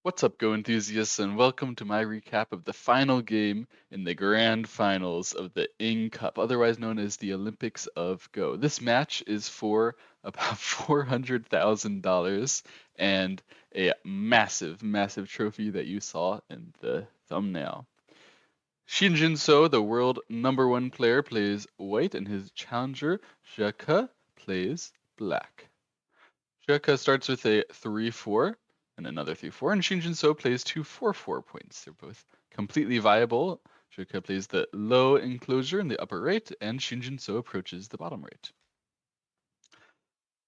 What's up, Go enthusiasts, and welcome to my recap of the final game in the grand finals of the Ing Cup, otherwise known as the Olympics of Go. This match is for about $400,000 and a massive, massive trophy that you saw in the thumbnail. Shinjin So, the world #1 player, plays white, and his challenger, Jaka, plays black. Jaka starts with a 3-4 and another 3-4, and Shinjin So plays two 4-4 points. They're both completely viable. Jaka plays the low enclosure in the upper right, and Shinjin So approaches the bottom right.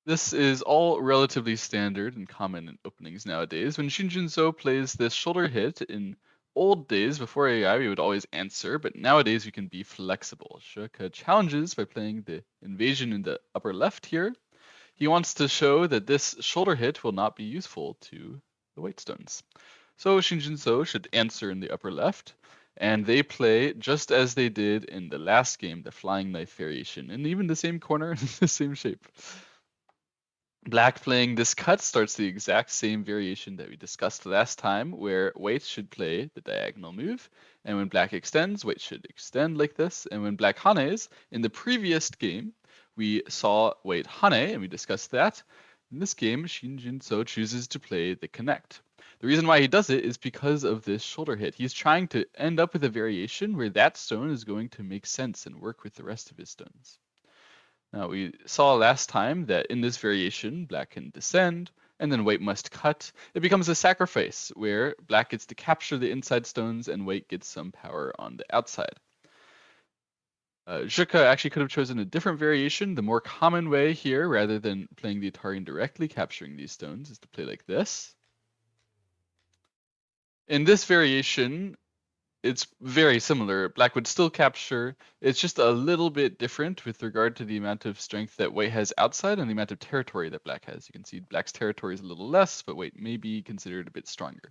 This is all relatively standard and common in openings nowadays. When Shinjin So plays this shoulder hit in old days, before AI, we would always answer, but nowadays we can be flexible. Jaka challenges by playing the invasion in the upper left here. He wants to show that this shoulder hit will not be useful to the white stones. So Shinjin So should answer in the upper left, and they play just as they did in the last game, the flying knife variation, and even the same corner and the same shape. Black playing this cut starts the exact same variation that we discussed last time, where white should play the diagonal move, and when black extends, white should extend like this, and when black hanes, in the previous game, we saw white hane, and we discussed that. In this game, Shinjin So chooses to play the connect. The reason why he does it is because of this shoulder hit. He's trying to end up with a variation where that stone is going to make sense and work with the rest of his stones. Now we saw last time that in this variation, black can descend, and then white must cut. It becomes a sacrifice, where black gets to capture the inside stones and white gets some power on the outside. Zhuka actually could have chosen a different variation. The more common way here, rather than playing the Atarian directly capturing these stones, is to play like this. In this variation, it's very similar. Black would still capture. It's just a little bit different with regard to the amount of strength that white has outside and the amount of territory that black has. You can see black's territory is a little less, but white may be considered a bit stronger.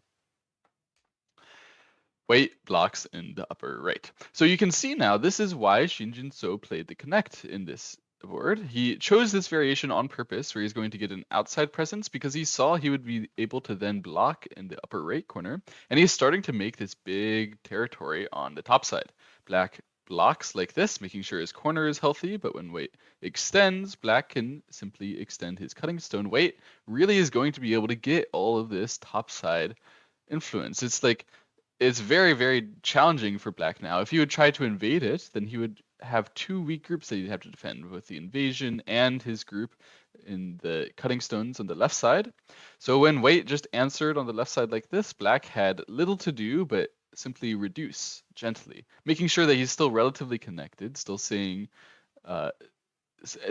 White blocks in the upper right. So you can see now, this is why Shinjin So played the connect in this board. He chose this variation on purpose, where he's going to get an outside presence, because he saw he would be able to then block in the upper right corner, and he's starting to make this big territory on the top side. Black blocks like this, making sure his corner is healthy, but when white extends, black can simply extend his cutting stone. White really is going to be able to get all of this top side influence. It's very, very challenging for black now. If he would try to invade it, then he would have two weak groups that he'd have to defend, with the invasion and his group in the cutting stones on the left side. So when white just answered on the left side like this, black had little to do but simply reduce gently, making sure that he's still relatively connected, still staying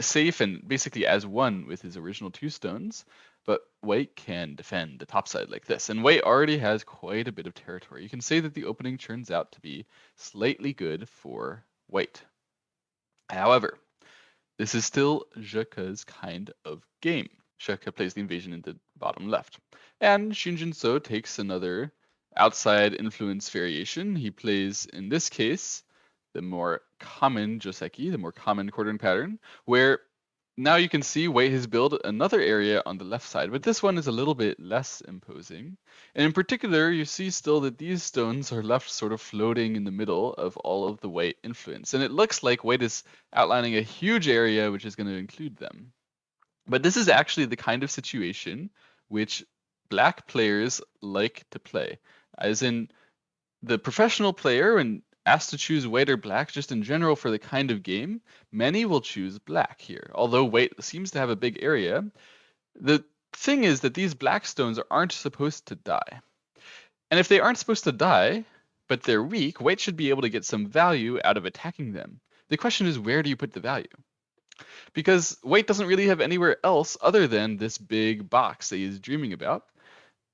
safe and basically as one with his original two stones, but white can defend the top side like this. And white already has quite a bit of territory. You can say that the opening turns out to be slightly good for white. However, this is still Zheka's kind of game. Zheka plays the invasion in the bottom left. And Shinjin So takes another outside influence variation. He plays, in this case, the more common Joseki, the more common quartering pattern, where now you can see white has built another area on the left side, but this one is a little bit less imposing. And in particular, you see still that these stones are left sort of floating in the middle of all of the white influence. And it looks like white is outlining a huge area which is going to include them. But this is actually the kind of situation which black players like to play. As in, the professional player, when asked to choose white or black, just in general for the kind of game, many will choose black here. Although white seems to have a big area, the thing is that these black stones aren't supposed to die. And if they aren't supposed to die, but they're weak, white should be able to get some value out of attacking them. The question is, where do you put the value? Because white doesn't really have anywhere else other than this big box that he's dreaming about.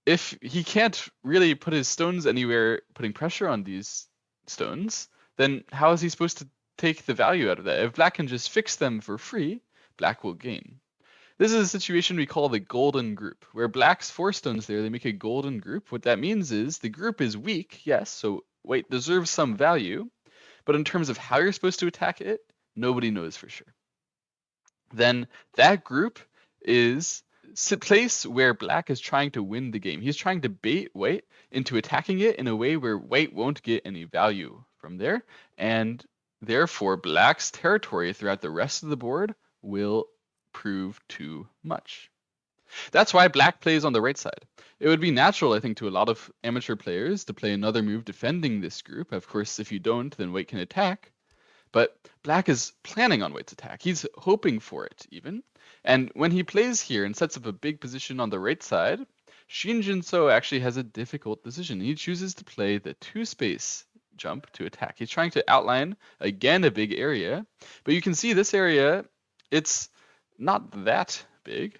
If he can't really put his stones anywhere putting pressure on these stones, then how is he supposed to take the value out of that? If black can just fix them for free, black will gain. This is a situation we call the golden group, where black's four stones there, they make a golden group. What that means is the group is weak, yes, so white deserves some value, but in terms of how you're supposed to attack it, nobody knows for sure. Then that group is place where black is trying to win the game. He's trying to bait white into attacking it in a way where white won't get any value from there, and therefore black's territory throughout the rest of the board will prove too much. That's why black plays on the right side. It would be natural, I think, to a lot of amateur players to play another move defending this group. Of course, if you don't, then white can attack. But black is planning on white's attack. He's hoping for it, even. And when he plays here and sets up a big position on the right side, Shinjin-so actually has a difficult decision. He chooses to play the 2-space jump to attack. He's trying to outline, again, a big area. But you can see this area, it's not that big.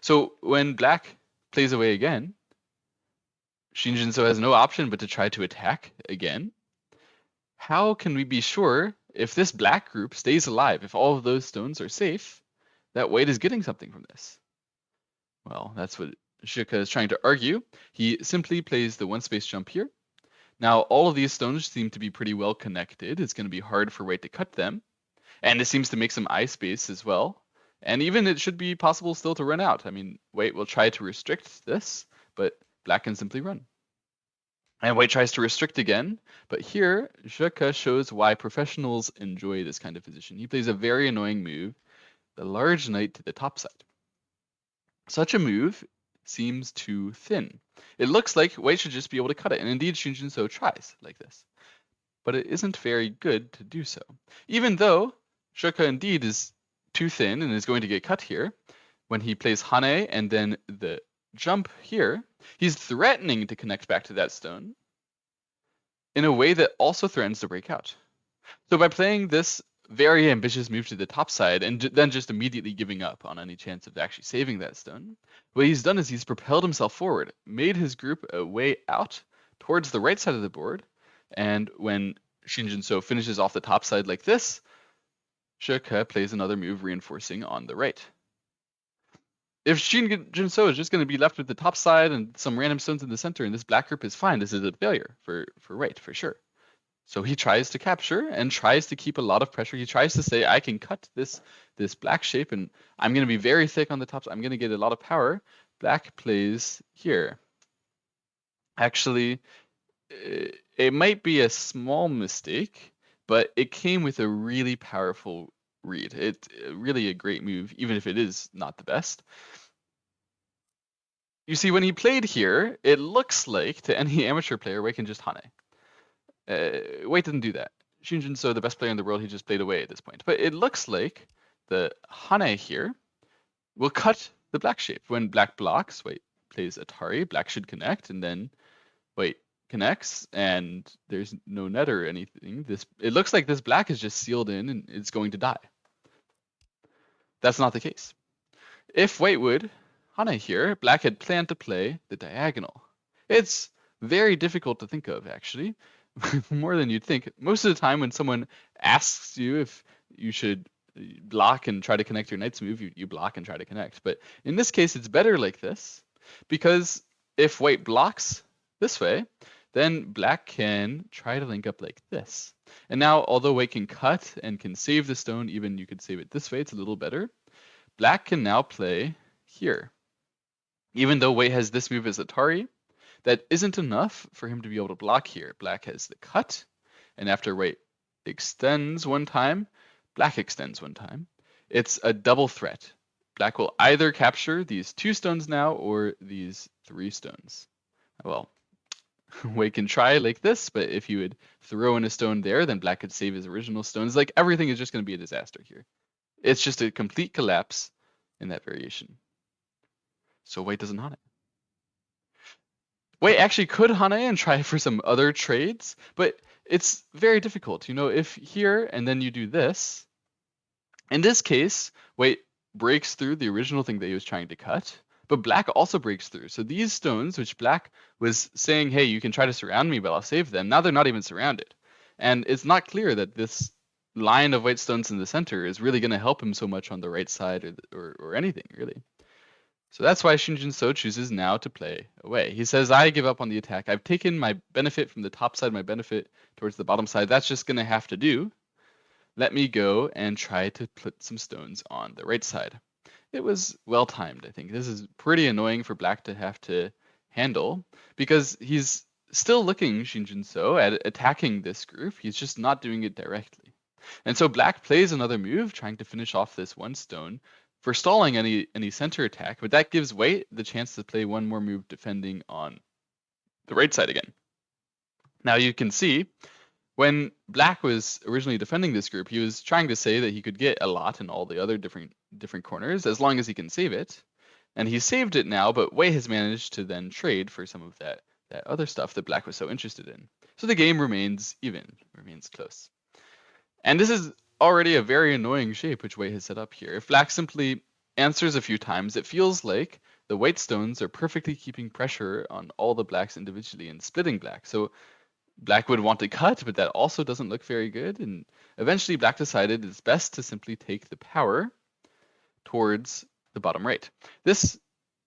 So when black plays away again, Shinjin-so has no option but to try to attack again. How can we be sure if this black group stays alive, if all of those stones are safe, that white is getting something from this? Well, that's what Shika is trying to argue. He simply plays the 1-space jump here. Now, all of these stones seem to be pretty well connected. It's going to be hard for white to cut them. And it seems to make some eye space as well. And even it should be possible still to run out. I mean, white will try to restrict this, but black can simply run. And white tries to restrict again, but here, Shika shows why professionals enjoy this kind of position. He plays a very annoying move, the large knight to the top side. Such a move seems too thin. It looks like white should just be able to cut it, and indeed Shinjin-so tries like this. But it isn't very good to do so. Even though Shika indeed is too thin and is going to get cut here, when he plays Hane and then the jump here, he's threatening to connect back to that stone in a way that also threatens to break out. So by playing this very ambitious move to the top side and then just immediately giving up on any chance of actually saving that stone, what he's done is he's propelled himself forward, made his group a way out towards the right side of the board, and when Shinjin-so finishes off the top side like this, Shika plays another move reinforcing on the right. If Shinjin-so is just going to be left with the top side and some random stones in the center, and this black group is fine, this is a failure for white, for sure. So he tries to capture and tries to keep a lot of pressure. He tries to say, I can cut this black shape, and I'm going to be very thick on the top. I'm going to get a lot of power. Black plays here. Actually, it might be a small mistake, but it came with a really powerful read. It's really a great move, even if it is not the best. You see, when he played here, it looks like to any amateur player, white can just Hane. White didn't do that. Shinjin-so, the best player in the world, he just played away at this point. But it looks like the Hane here will cut the black shape. When black blocks, white plays Atari, black should connect, and then white connects, and there's no net or anything. It looks like this black is just sealed in and it's going to die. That's not the case. If white would Hane here, black had planned to play the diagonal. It's very difficult to think of, actually, more than you'd think. Most of the time when someone asks you if you should block and try to connect your knight's move, you block and try to connect. But in this case, it's better like this, because if white blocks this way, then black can try to link up like this. And now, although white can cut and can save the stone, even you could save it this way, it's a little better. Black can now play here. Even though white has this move as Atari, that isn't enough for him to be able to block here. Black has the cut, and after white extends one time, black extends one time. It's a double threat. Black will either capture these 2 stones now or these 3 stones. Well, white can try like this, but if you would throw in a stone there, then black could save his original stones. Like, everything is just going to be a disaster here. It's just a complete collapse in that variation. So white doesn't Hane. White actually could Hane and try for some other trades, but it's very difficult. You know, if here and then you do this, in this case, white breaks through the original thing that he was trying to cut, but black also breaks through. So these stones, which black was saying, hey, you can try to surround me, but I'll save them, now they're not even surrounded. And it's not clear that this line of white stones in the center is really going to help him so much on the right side or anything, really. So that's why Shinjin-so chooses now to play away. He says, I give up on the attack. I've taken my benefit from the top side, my benefit towards the bottom side. That's just going to have to do. Let me go and try to put some stones on the right side. it was well timed, I think. This is pretty annoying for Black to have to handle because he's still looking Shinjin-so at attacking this group. He's just not doing it directly. And so Black plays another move, trying to finish off this one stone, forestalling any center attack, but that gives Wait the chance to play one more move defending on the right side again. Now you can see when Black was originally defending this group, he was trying to say that he could get a lot in all the other different corners as long as he can save it. And he saved it now, but Wei has managed to then trade for some of that other stuff that Black was so interested in. So the game remains even, remains close. And this is already a very annoying shape which Wei has set up here. If Black simply answers a few times, it feels like the white stones are perfectly keeping pressure on all the blacks individually and splitting Black. So Black would want to cut, but that also doesn't look very good. And eventually Black decided it's best to simply take the power towards the bottom right. This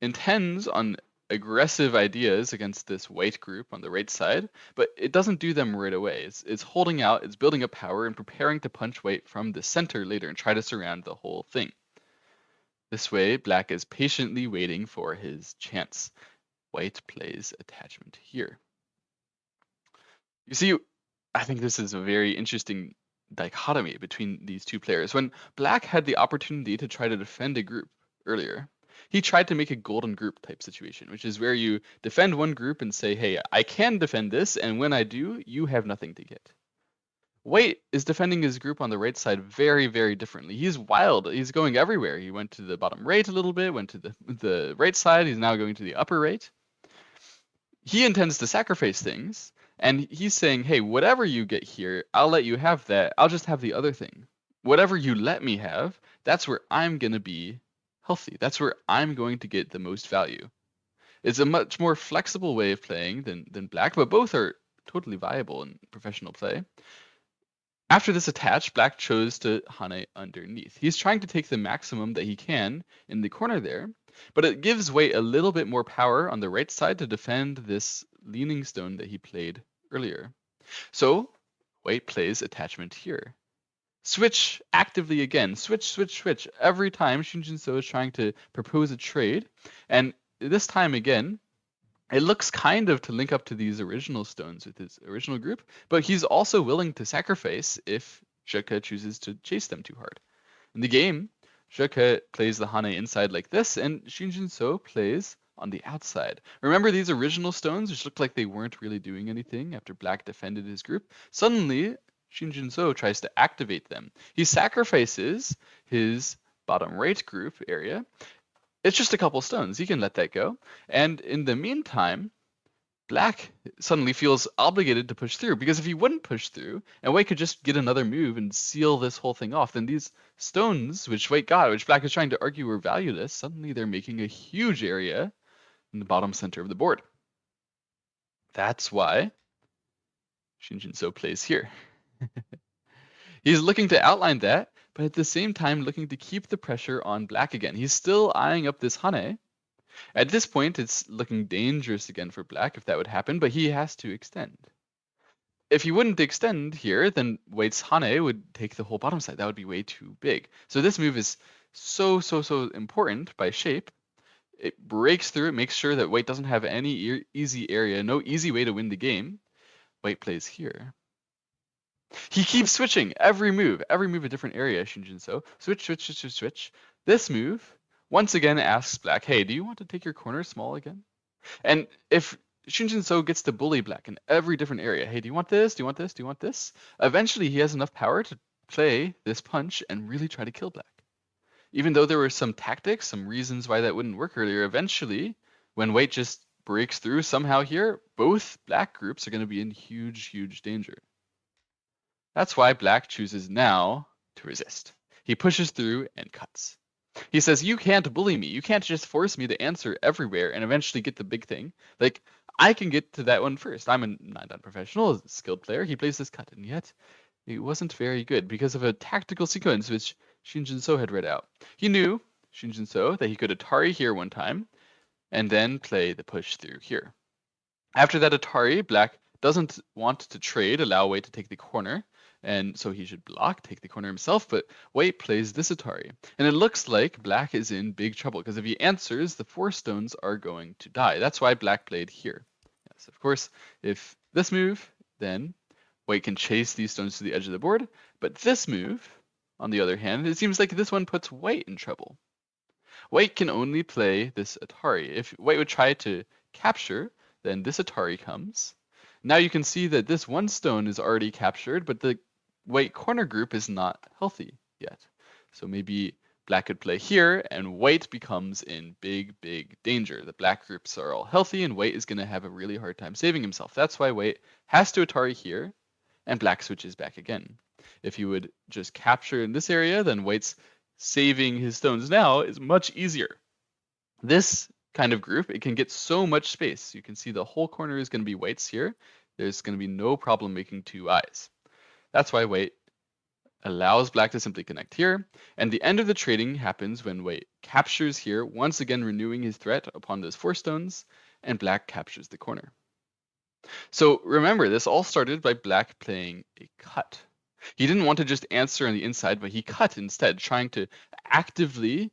intends on aggressive ideas against this white group on the right side, but it doesn't do them right away. It's holding out, it's building up power and preparing to punch White from the center later and try to surround the whole thing. This way, Black is patiently waiting for his chance. White plays attachment here. You see, I think this is a very interesting dichotomy between these two players. When Black had the opportunity to try to defend a group earlier, he tried to make a golden group type situation, which is where you defend one group and say, hey, I can defend this, and when I do, you have nothing to get. White is defending his group on the right side very, very differently. He's wild. He's going everywhere. He went to the bottom right a little bit, went to the right side. He's now going to the upper right. He intends to sacrifice things, and he's saying, hey, whatever you get here, I'll let you have that. I'll just have the other thing. Whatever you let me have, that's where I'm going to be healthy. That's where I'm going to get the most value. It's a much more flexible way of playing than Black, but both are totally viable in professional play. After this attach, Black chose to Hane underneath. He's trying to take the maximum that he can in the corner there, but it gives Wei a little bit more power on the right side to defend this leaning stone that he played earlier. So Wei plays attachment here. Switch actively again. Switch, switch, switch. Every time Shinjin-so is trying to propose a trade. And this time again, it looks kind of to link up to these original stones with his original group, but he's also willing to sacrifice if Zheke chooses to chase them too hard. In the game, Zheke plays the Hane inside like this, and Shinjin-so plays on the outside. Remember these original stones, which looked like they weren't really doing anything after Black defended his group? Suddenly, Shinjin-so tries to activate them. He sacrifices his bottom right group area. It's just a couple stones. He can let that go. And in the meantime, Black suddenly feels obligated to push through, because if he wouldn't push through, and White could just get another move and seal this whole thing off, then these stones, which White got, which Black is trying to argue were valueless, suddenly they're making a huge area in the bottom center of the board. That's why Shinjin-so plays here. He's looking to outline that, but at the same time looking to keep the pressure on Black again. He's still eyeing up this Hane. At this point, it's looking dangerous again for Black if that would happen, but he has to extend. If he wouldn't extend here, then White's Hane would take the whole bottom side. That would be way too big. So this move is so important by shape. It breaks through, it makes sure that White doesn't have any easy area, no easy way to win the game. White plays here. He keeps switching every move a different area, Shinjin-so. Switch, switch, switch, switch, switch. This move, once again, asks Black, hey, do you want to take your corner small again? And if Shinjin-so gets to bully Black in every different area, hey, do you want this? Do you want this? Do you want this? Eventually, he has enough power to play this punch and really try to kill Black. Even though there were some tactics, some reasons why that wouldn't work earlier, eventually, when White just breaks through somehow here, both Black groups are going to be in huge danger. That's why Black chooses now to resist. He pushes through and cuts. He says, you can't bully me. You can't just force me to answer everywhere and eventually get the big thing. Like, I can get to that one first. I'm a non-professional, a skilled player. He plays this cut, and yet it wasn't very good because of a tactical sequence which Shinjin-so had read out. He knew, Shinjin-so, that he could Atari here one time and then play the push through here. After that Atari, Black doesn't want to trade, allow Wei to take the corner. And so he should block, take the corner himself, but white plays this Atari. And it looks like black is in big trouble, because if he answers, the 4 stones are going to die. That's why black played here. Yes, of course, if this move, then white can chase these stones to the edge of the board, but this move, on the other hand, it seems like this one puts white in trouble. White can only play this Atari. If white would try to capture, then this Atari comes. Now you can see that this one stone is already captured, but the white corner group is not healthy yet. So maybe black could play here, and white becomes in big, big danger. The black groups are all healthy, and white is going to have a really hard time saving himself. That's why white has to Atari here, and black switches back again. If you would just capture in this area, then white's saving his stones now is much easier. This kind of group, it can get so much space. You can see the whole corner is going to be white's here. There's going to be no problem making 2 eyes. That's why white allows black to simply connect here, and the end of the trading happens when white captures here, once again renewing his threat upon those 4 stones, and black captures the corner. So remember, this all started by black playing a cut. He didn't want to just answer on the inside, but he cut instead, trying to actively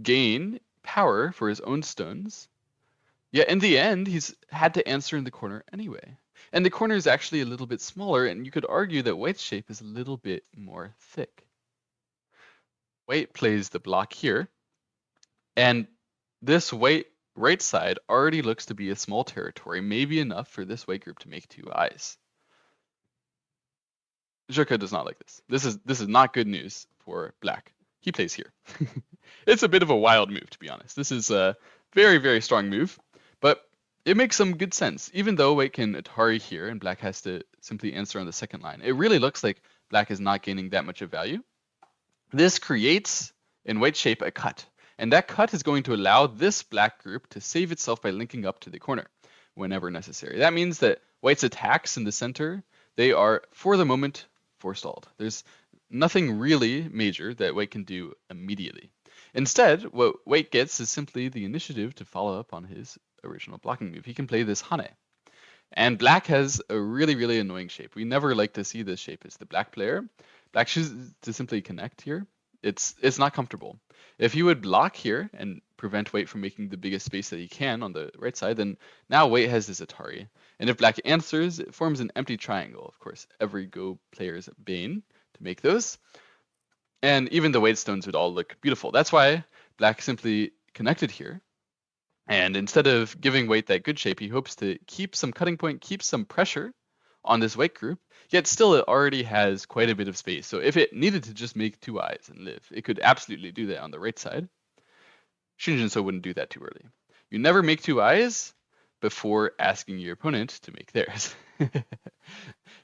gain power for his own stones. Yet in the end, he's had to answer in the corner anyway. And the corner is actually a little bit smaller, and you could argue that white's shape is a little bit more thick. White plays the block here, and this white right side already looks to be a small territory, maybe enough for this white group to make 2 eyes. Zherka does not like this. This is not good news for black. He plays here. It's a bit of a wild move, to be honest. This is a very, very strong move, but it makes some good sense. Even though white can Atari here and black has to simply answer on the second line, it really looks like black is not gaining that much of value. This creates, in white shape, a cut. And that cut is going to allow this black group to save itself by linking up to the corner whenever necessary. That means that white's attacks in the center, they are, for the moment, forestalled. There's nothing really major that white can do immediately. Instead, what white gets is simply the initiative to follow up on his original blocking move. He can play this Hane. And black has a really, really annoying shape. We never like to see this shape as the black player. Black chooses to simply connect here. It's not comfortable. If you would block here and prevent white from making the biggest space that he can on the right side, then now white has this Atari. And if black answers, it forms an empty triangle. Of course, every Go player's bane to make those. And even the white stones would all look beautiful. That's why black simply connected here. And instead of giving white that good shape, he hopes to keep some cutting point, keep some pressure on this white group, yet still it already has quite a bit of space. So if it needed to just make 2 eyes and live, it could absolutely do that on the right side. Shinjinso wouldn't do that too early. You never make 2 eyes before asking your opponent to make theirs.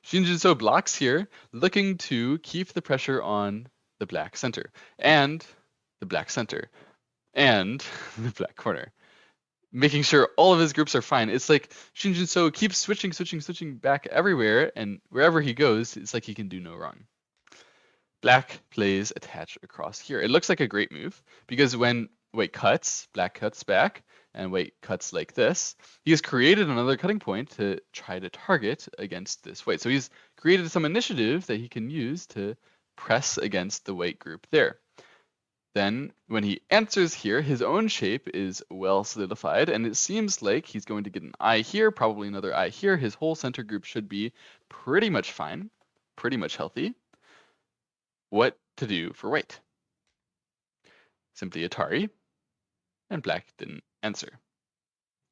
Shinjinso blocks here, looking to keep the pressure on the black center, and the black center, and the black corner, making sure all of his groups are fine. It's like Shinjinso keeps switching back everywhere, and wherever he goes, it's like he can do no wrong. Black plays attach across here. It looks like a great move, because when white cuts, black cuts back, and white cuts like this, he has created another cutting point to try to target against this white. So he's created some initiative that he can use to press against the white group there. Then, when he answers here, his own shape is well solidified, and it seems like he's going to get an eye here, probably another eye here. His whole center group should be pretty much fine, pretty much healthy. What to do for white? Simply Atari, and black didn't answer.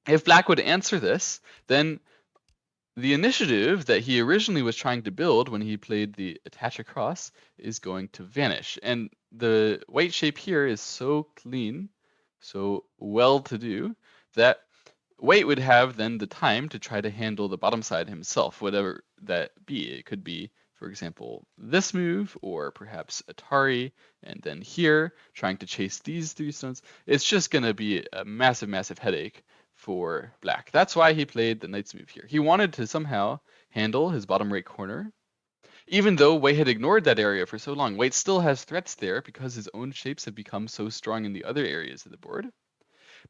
If black would answer this, then the initiative that he originally was trying to build when he played the attach across is going to vanish. And the white shape here is so clean, so well to do, that white would have then the time to try to handle the bottom side himself, whatever that be. It could be, for example, this move, or perhaps Atari, and then here, trying to chase these 3 stones. It's just going to be a massive, massive headache for black. That's why he played the knight's move here. He wanted to somehow handle his bottom right corner. Even though white had ignored that area for so long, white still has threats there because his own shapes have become so strong in the other areas of the board.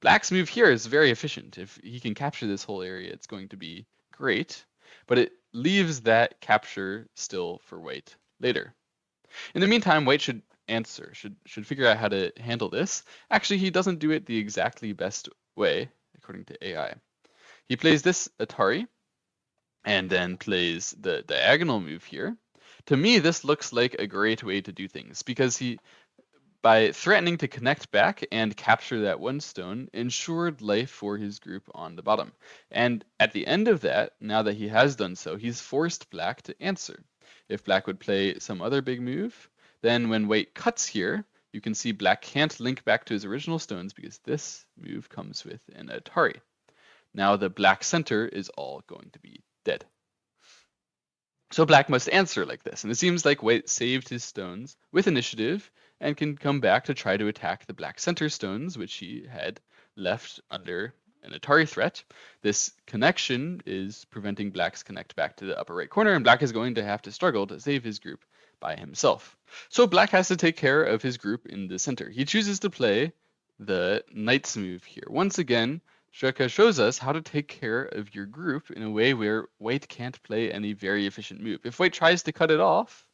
Black's move here is very efficient. If he can capture this whole area, it's going to be great, but it leaves that capture still for white later. In the meantime, white should should figure out how to handle this. Actually, he doesn't do it the exactly best way, according to AI. He plays this Atari, and then plays the diagonal move here. To me, this looks like a great way to do things, because he, by threatening to connect back and capture that one stone, ensured life for his group on the bottom. And at the end of that, now that he has done so, he's forced black to answer. If black would play some other big move, then when white cuts here, you can see black can't link back to his original stones because this move comes with an Atari. Now the black center is all going to be dead. So black must answer like this, and it seems like white saved his stones with initiative and can come back to try to attack the black center stones, which he had left under an Atari threat. This connection is preventing black's connect back to the upper right corner, and black is going to have to struggle to save his group by himself. So black has to take care of his group in the center. He chooses to play the knight's move here. Once again, Shaka shows us how to take care of your group in a way where white can't play any very efficient move. If white tries to cut it off,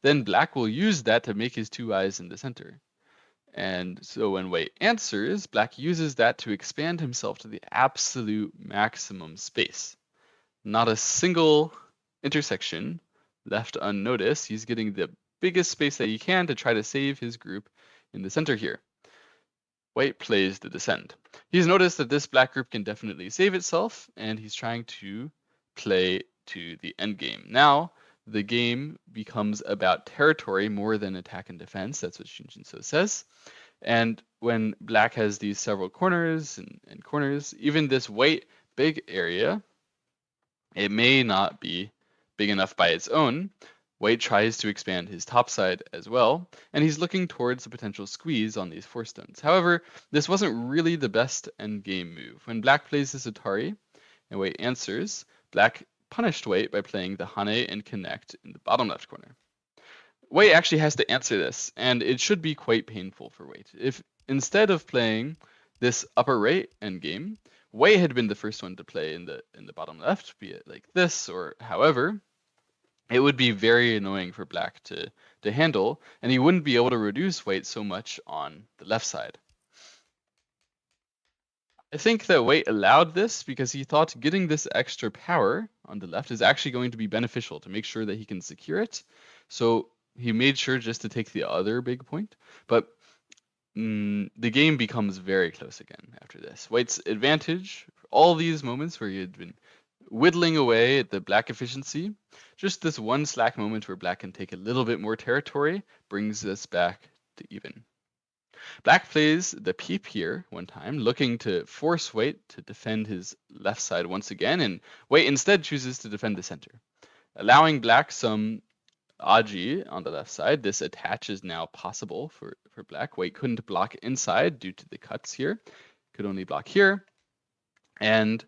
then black will use that to make his two eyes in the center. And so when white answers, black uses that to expand himself to the absolute maximum space. Not a single intersection left unnoticed. He's getting the biggest space that he can to try to save his group in the center here. White plays the descend. He's noticed that this black group can definitely save itself, and he's trying to play to the endgame. Now, the game becomes about territory more than attack and defense. That's what Shinjinso says. And when black has these several corners and corners, even this white big area, it may not be big enough by its own. White tries to expand his top side as well, and he's looking towards a potential squeeze on these 4 stones. However, this wasn't really the best endgame move. When black plays this Atari, and white answers, black punished white by playing the Hane and connect in the bottom left corner. White actually has to answer this, and it should be quite painful for white. If instead of playing this upper right endgame, white had been the first one to play in the bottom left, be it like this or however, it would be very annoying for black to handle, and he wouldn't be able to reduce white so much on the left side. I think that white allowed this because he thought getting this extra power on the left is actually going to be beneficial to make sure that he can secure it. So he made sure just to take the other big point, but the game becomes very close again after this. White's advantage, all these moments where he had been whittling away at the black efficiency, just this one slack moment where black can take a little bit more territory brings us back to even. Black plays the peep here one time, looking to force white to defend his left side once again, and white instead chooses to defend the center. Allowing black some Aji on the left side, this attach is now possible for black. White couldn't block inside due to the cuts here, could only block here, and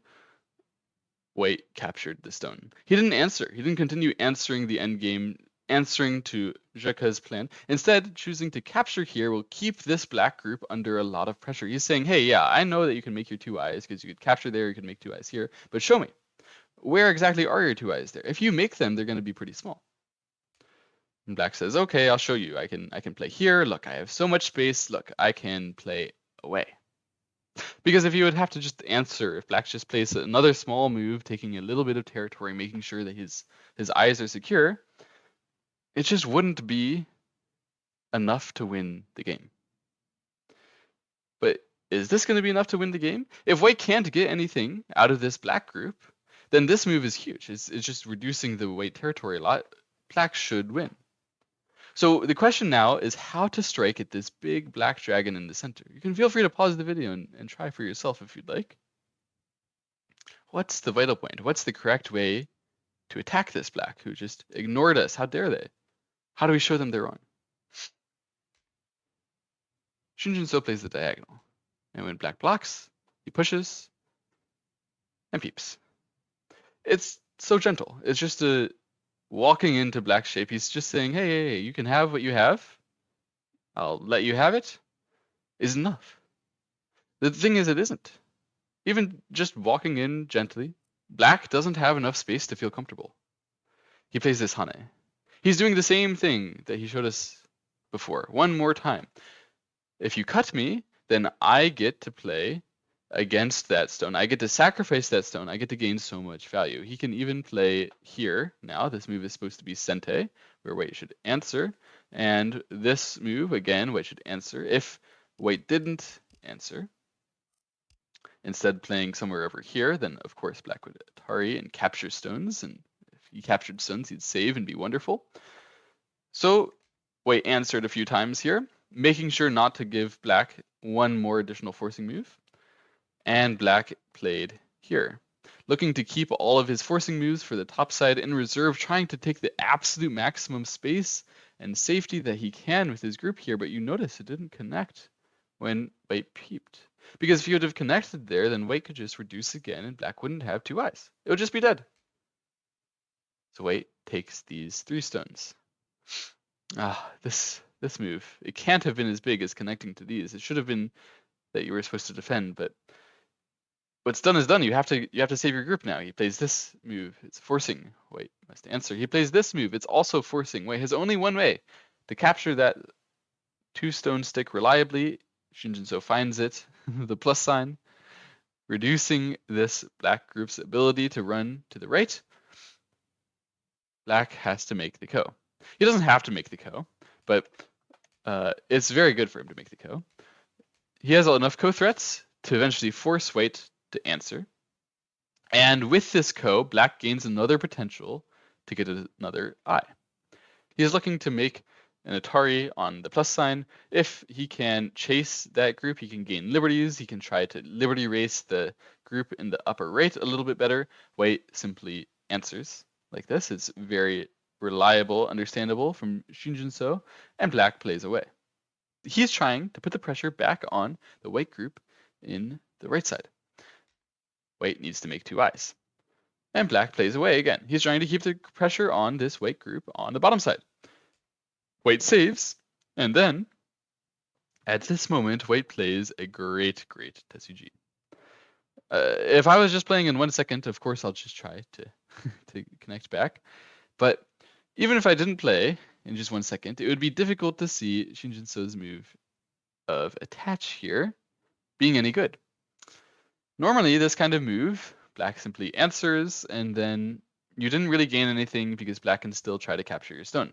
white captured the stone. He didn't answer. He didn't continue answering the endgame, answering to Zheka's plan. Instead, choosing to capture here will keep this black group under a lot of pressure. He's saying, hey, yeah, I know that you can make your 2 eyes because you could capture there, you could make 2 eyes here, but show me. Where exactly are your 2 eyes there? If you make them, they're going to be pretty small. And black says, okay, I'll show you. I can play here. Look, I have so much space. Look, I can play away. Because if you would have to just answer, if black just plays another small move, taking a little bit of territory, making sure that his eyes are secure, it just wouldn't be enough to win the game. But is this going to be enough to win the game? If white can't get anything out of this black group, then this move is huge. It's just reducing the white territory a lot. Black should win. So the question now is how to strike at this big black dragon in the center. You can feel free to pause the video and try for yourself if you'd like. What's the vital point? What's the correct way to attack this black who just ignored us? How dare they? How do we show them they're wrong? Shinjinso plays the diagonal. And when black blocks, he pushes and peeps. It's so gentle. It's just a walking into black shape. He's just saying, hey, you can have what you have. I'll let you have it, is enough. The thing is, it isn't. Even just walking in gently, black doesn't have enough space to feel comfortable. He plays this Hane. He's doing the same thing that he showed us before, one more time. If you cut me, then I get to play against that stone. I get to sacrifice that stone. I get to gain so much value. He can even play here now. This move is supposed to be Sente, where white should answer. And this move, again, white should answer. If white didn't answer, instead playing somewhere over here, then of course black would Atari and capture stones. And if he captured stones, he'd save and be wonderful. So white answered a few times here, making sure not to give black one more additional forcing move. And black played here, looking to keep all of his forcing moves for the top side in reserve, trying to take the absolute maximum space and safety that he can with his group here. But you notice it didn't connect when white peeped. Because if you would have connected there, then white could just reduce again and black wouldn't have two eyes. It would just be dead. So white takes these 3 stones. This move, it can't have been as big as connecting to these. It should have been that you were supposed to defend, but what's done is done. You have to save your group now. He plays this move. It's forcing. White must answer. He plays this move. It's also forcing. White has only one way to capture that 2-stone stick reliably. Shinjinso finds it, the plus sign, reducing this black group's ability to run to the right. Black has to make the ko. He doesn't have to make the ko, but it's very good for him to make the ko. He has enough ko threats to eventually force white to answer. And with this ko, black gains another potential to get another eye. He is looking to make an Atari on the plus sign. If he can chase that group, he can gain liberties. He can try to liberty race the group in the upper right a little bit better. White simply answers like this. It's very reliable, understandable from Shinjinso, and black plays away. He's trying to put the pressure back on the white group in the right side. White needs to make 2 eyes. And black plays away again. He's trying to keep the pressure on this white group on the bottom side. White saves, and then, at this moment, white plays a great Tetsuji. If I was just playing in 1 second, of course I'll just try to connect back. But even if I didn't play in just 1 second, it would be difficult to see Shinjinso's move of attach here being any good. Normally, this kind of move, black simply answers, and then you didn't really gain anything because black can still try to capture your stone.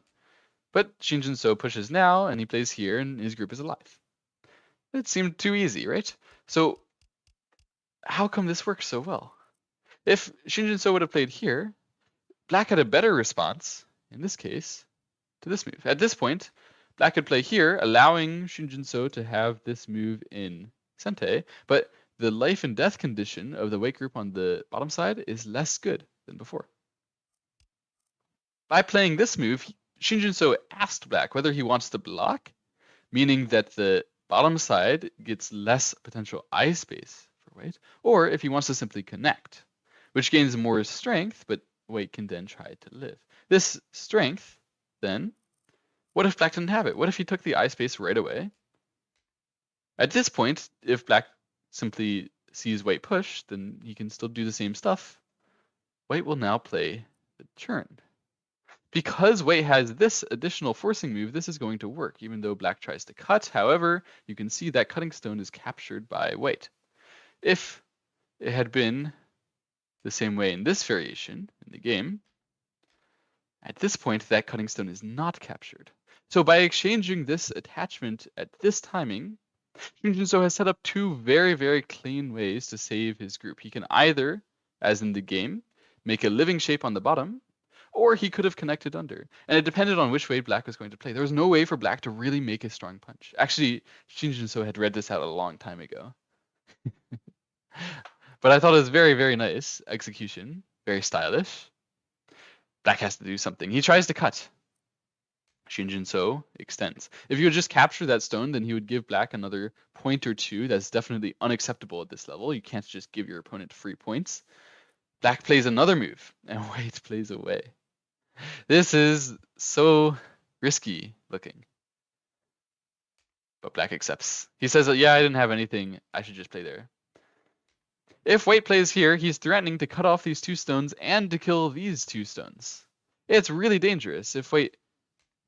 But Shinjinso pushes now, and he plays here, and his group is alive. It seemed too easy, right? So how come this works so well? If Shinjinso would have played here, black had a better response, in this case, to this move. At this point, black could play here, allowing Shinjinso to have this move in Sente, but the life and death condition of the white group on the bottom side is less good than before. By playing this move, Shinjinso asked black whether he wants to block, meaning that the bottom side gets less potential eye space for white, or if he wants to simply connect, which gains more strength, but white can then try to live. This strength, then, what if black didn't have it? What if he took the eye space right away? At this point, if black simply sees white push, then he can still do the same stuff. White will now play the turn. Because white has this additional forcing move, this is going to work, even though black tries to cut. However, you can see that cutting stone is captured by white. If it had been the same way in this variation in the game, at this point, that cutting stone is not captured. So by exchanging this attachment at this timing, Shinjinso has set up 2 very clean ways to save his group. He can either, as in the game, make a living shape on the bottom, or he could have connected under. And it depended on which way black was going to play. There was no way for black to really make a strong punch. Actually, Shinjinso had read this out a long time ago. But I thought it was very nice execution, very stylish. Black has to do something. He tries to cut. Shinjinso extends. If you would just capture that stone, then he would give black another point or 2. That's definitely unacceptable at this level. You can't just give your opponent free points. Black plays another move, and white plays away. This is so risky looking. But black accepts. He says, yeah, I didn't have anything. I should just play there. If white plays here, he's threatening to cut off these 2 stones and to kill these 2 stones. It's really dangerous. If white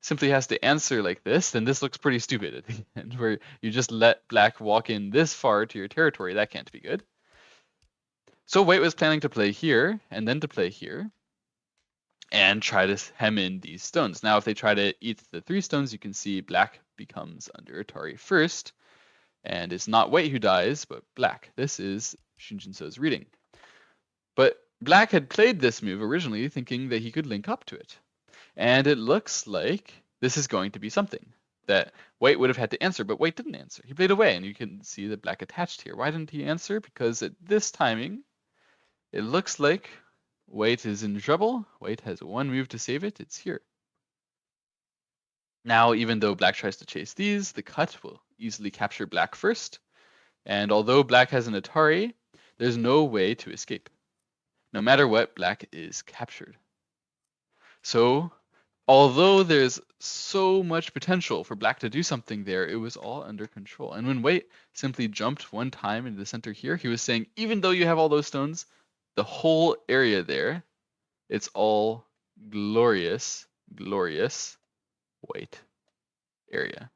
simply has to answer like this, then this looks pretty stupid at the end, where you just let black walk in this far to your territory. That can't be good. So white was planning to play here and then to play here and try to hem in these stones. Now, if they try to eat the 3 stones, you can see black becomes under Atari first, and it's not white who dies, but black. This is Shinjinso's reading. But black had played this move originally thinking that he could link up to it. And it looks like this is going to be something that white would have had to answer, but white didn't answer. He played away, and you can see that black attached here. Why didn't he answer? Because at this timing, it looks like white is in trouble. White has 1 move to save it. It's here. Now, even though black tries to chase these, the cut will easily capture black first. And although black has an Atari, there's no way to escape. No matter what, black is captured. So, although there's so much potential for black to do something there, it was all under control. And when white simply jumped 1 time into the center here, he was saying, even though you have all those stones, the whole area there, it's all glorious, glorious white area.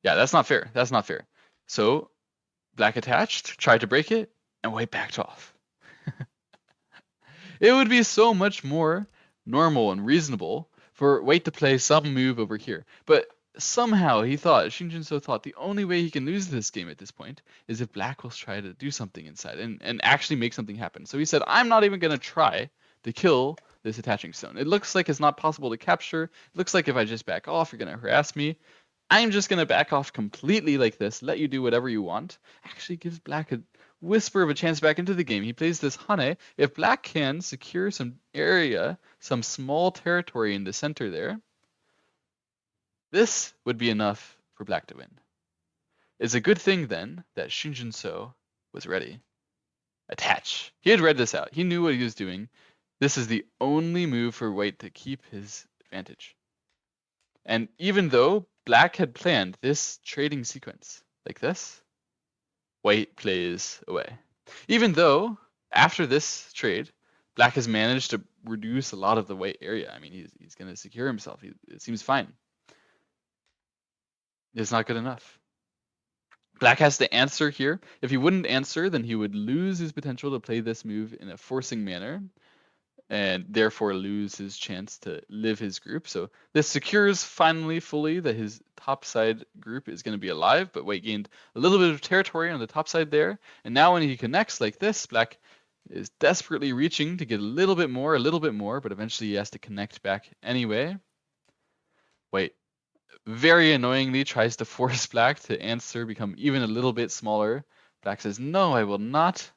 Yeah, that's not fair. That's not fair. So black attached, tried to break it, and white backed off. It would be so much more normal and reasonable for white to play some move over here. But somehow Shinjinso thought the only way he can lose this game at this point is if black will try to do something inside and actually make something happen. So he said, I'm not even going to try to kill this attaching stone. It looks like it's not possible to capture. It looks like if I just back off, you're going to harass me. I'm just going to back off completely like this, let you do whatever you want. Actually gives black a whisper of a chance back into the game. He plays this Hane. If black can secure some area, some small territory in the center there, this would be enough for black to win. It's a good thing then that Shinjinso was ready. Attach. He had read this out. He knew what he was doing. This is the only move for white to keep his advantage. And even though black had planned this trading sequence like this, white plays away. Even though after this trade, black has managed to reduce a lot of the white area. I mean, he's going to secure himself. It seems fine. It's not good enough. Black has to answer here. If he wouldn't answer, then he would lose his potential to play this move in a forcing manner, and therefore lose his chance to live his group. So this secures finally fully that his top side group is going to be alive, but white gained a little bit of territory on the top side there. And now when he connects like this, black is desperately reaching to get a little bit more, but eventually he has to connect back anyway. White very annoyingly tries to force black to answer, become even a little bit smaller. Black says, no, I will not.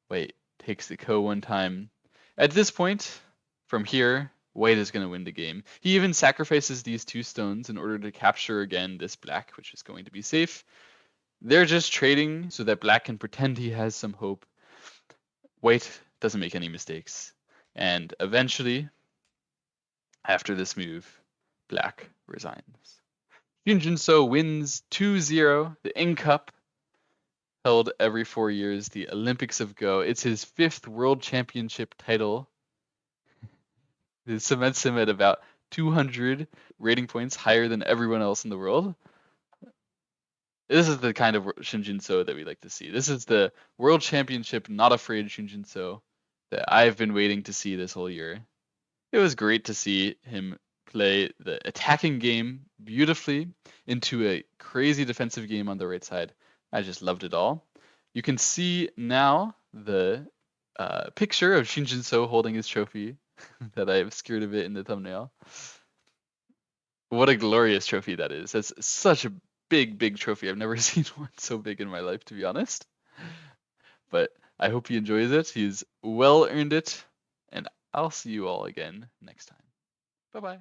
White takes the ko 1 time. At this point, from here, white is going to win the game. He even sacrifices these 2 stones in order to capture again this black, which is going to be safe. They're just trading so that black can pretend he has some hope. White doesn't make any mistakes. And eventually, after this move, black resigns. Shinjinso wins 2-0 the Ing Cup, held every 4 years, the Olympics of Go. It's his 5th world championship title. It cements him at about 200 rating points higher than everyone else in the world. This is the kind of Shinjinso that we like to see. This is the world championship not afraid Shinjinso that I've been waiting to see this whole year. It was great to see him play the attacking game beautifully into a crazy defensive game on the right side. I just loved it all. You can see now the picture of Shinjinso holding his trophy that I obscured a bit in the thumbnail. What a glorious trophy that is. That's such a big trophy. I've never seen one so big in my life, to be honest. But I hope he enjoys it. He's well earned it. And I'll see you all again next time. Bye-bye.